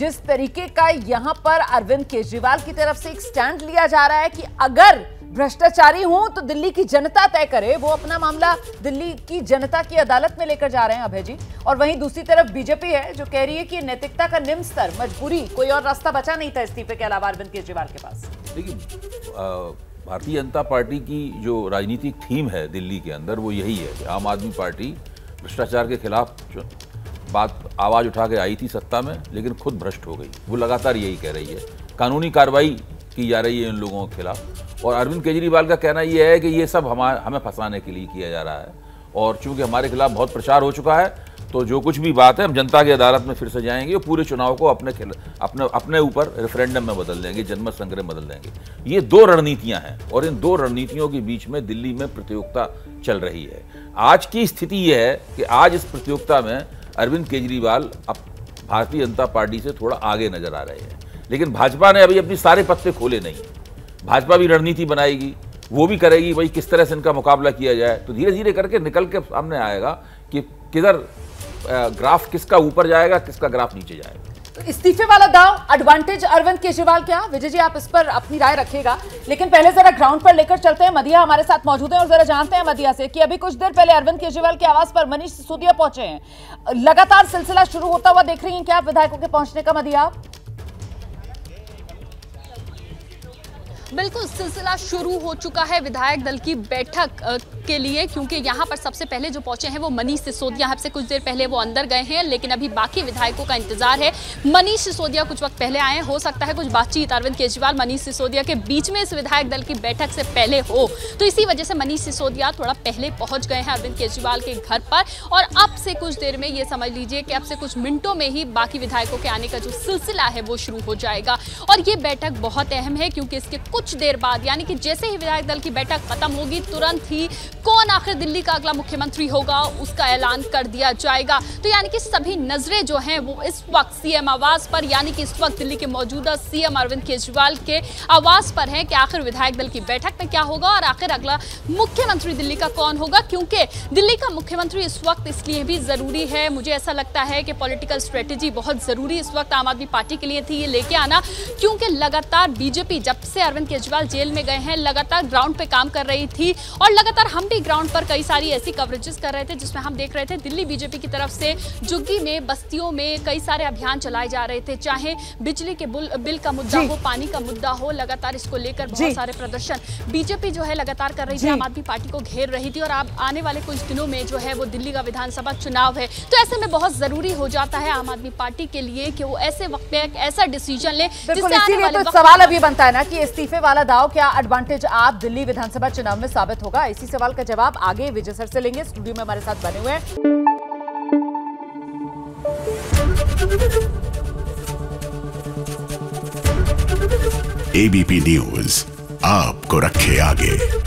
जिस तरीके का यहां पर अरविंद केजरीवाल की तरफ से एक स्टैंड लिया जा रहा है कि अगर भ्रष्टाचारी हूं तो दिल्ली की जनता तय करे, वो अपना मामला दिल्ली की जनता की अदालत में लेकर जा रहे हैं अभय जी। और वहीं दूसरी तरफ बीजेपी है जो कह रही है कि नैतिकता का निम्न स्तर, मजबूरी, कोई और रास्ता बचा नहीं था इस्तीफे के अलावा अरविंद केजरीवाल के पास। देखिए, भारतीय जनता पार्टी की जो राजनीतिक थीम है दिल्ली के अंदर वो यही है कि आम आदमी पार्टी भ्रष्टाचार के खिलाफ आवाज उठा के आई थी सत्ता में, लेकिन खुद भ्रष्ट हो गई। वो लगातार यही कह रही है, कानूनी कार्रवाई की जा रही है इन लोगों के खिलाफ। और अरविंद केजरीवाल का कहना यह है कि ये सब हमें फंसाने के लिए किया जा रहा है, और चूंकि हमारे खिलाफ बहुत प्रचार हो चुका है तो जो कुछ भी बात है हम जनता की अदालत में फिर से जाएंगे और पूरे चुनाव को अपने ऊपर रेफरेंडम में बदल देंगे, जनमत संग्रह बदल देंगे। ये दो रणनीतियां हैं और इन दो रणनीतियों के बीच में दिल्ली में प्रतियोगिता चल रही है। आज की स्थिति यह है कि आज इस प्रतियोगिता में अरविंद केजरीवाल अब भारतीय जनता पार्टी से थोड़ा आगे नजर आ रहे हैं, लेकिन भाजपा ने अभी अपनी सारे पत्ते खोले नहीं है। भाजपा भी रणनीति बनाएगी, वो भी करेगी भाई किस तरह से इनका मुकाबला किया जाए, तो धीरे धीरे करके निकल के सामने आएगा कि किधर ग्राफ किसका ऊपर जाएगा, किसका ग्राफ नीचे जाएगा। तो इस्तीफे वाला दाव एडवांटेज अरविंद केजरीवाल क्या? विजय जी आप इस पर अपनी राय रखिएगा, लेकिन पहले जरा ग्राउंड पर लेकर चलते हैं। मदिया हमारे साथ मौजूद है और जरा जानते हैं मदिया से कि अभी कुछ देर पहले अरविंद केजरीवाल के आवास पर मनीष सिसोदिया पहुंचे हैं। लगातार सिलसिला शुरू होता हुआ देख रही हैं क्या आप विधायकों के पहुंचने का मदिया? बिल्कुल, सिलसिला शुरू हो चुका है विधायक दल की बैठक के लिए, क्योंकि यहाँ पर सबसे पहले जो पहुंचे हैं वो मनीष सिसोदिया। यहाँ से कुछ देर पहले वो अंदर गए हैं, लेकिन अभी बाकी विधायकों का इंतजार है। मनीष सिसोदिया कुछ वक्त पहले आए, हो सकता है कुछ बातचीत अरविंद केजरीवाल मनीष सिसोदिया के बीच में इस विधायक दल की बैठक से पहले हो, तो इसी वजह से मनीष सिसोदिया थोड़ा पहले पहुंच गए हैं अरविंद केजरीवाल के घर पर। और अब से कुछ देर में ये समझ लीजिए कि अब से कुछ मिनटों में ही बाकी विधायकों के आने का जो सिलसिला है वो शुरू हो जाएगा। और ये बैठक बहुत अहम है, क्योंकि इसके कुछ देर बाद, यानी कि जैसे ही विधायक दल की बैठक खत्म होगी, तुरंत ही कौन आखिर दिल्ली का अगला मुख्यमंत्री होगा उसका ऐलान कर दिया जाएगा। तो यानी कि सभी नजरें जो हैं वो इस वक्त सीएम आवास पर, यानी कि इस वक्त दिल्ली के मौजूदा सीएम अरविंद केजरीवाल के आवास पर है कि आखिर विधायक दल की बैठक में क्या होगा और आखिर अगला मुख्यमंत्री दिल्ली का कौन होगा। क्योंकि दिल्ली का मुख्यमंत्री इस वक्त इसलिए भी जरूरी है, मुझे ऐसा लगता है कि पॉलिटिकल स्ट्रेटेजी बहुत जरूरी इस वक्त आम आदमी पार्टी के लिए थी ये लेके आना, क्योंकि लगातार बीजेपी जब से अरविंद केजरीवाल जेल में गए हैं लगातार ग्राउंड पे काम कर रही थी, और लगातार हम भी ग्राउंड पर कई सारी ऐसी कवरेजेस कर रहे थे जिसमें हम देख रहे थे दिल्ली बीजेपी की तरफ से झुग्गी में, बस्तियों में कई सारे अभियान चलाए जा रहे थे, चाहे बिजली के बिल का मुद्दा हो, पानी का मुद्दा हो, लगातार इसको लेकर बहुत सारे प्रदर्शन बीजेपी जो है लगातार कर रही थी, आम आदमी पार्टी को घेर रही थी। और अब आने वाले कुछ दिनों में जो है वो दिल्ली का विधानसभा चुनाव है, तो ऐसे में बहुत जरूरी हो जाता है आम आदमी पार्टी के लिए कि वो ऐसे वक्त में एक ऐसा डिसीजन ले जिससे आने वाले वक्त सवाल अभी बनता है ना कि इस्तीफे वाला दाव क्या एडवांटेज आप दिल्ली विधानसभा चुनाव में साबित होगा। इसी सवाल का जवाब आगे विजय सर से लेंगे, स्टूडियो में हमारे साथ बने हुए हैं। एबीपी न्यूज आपको रखे आगे।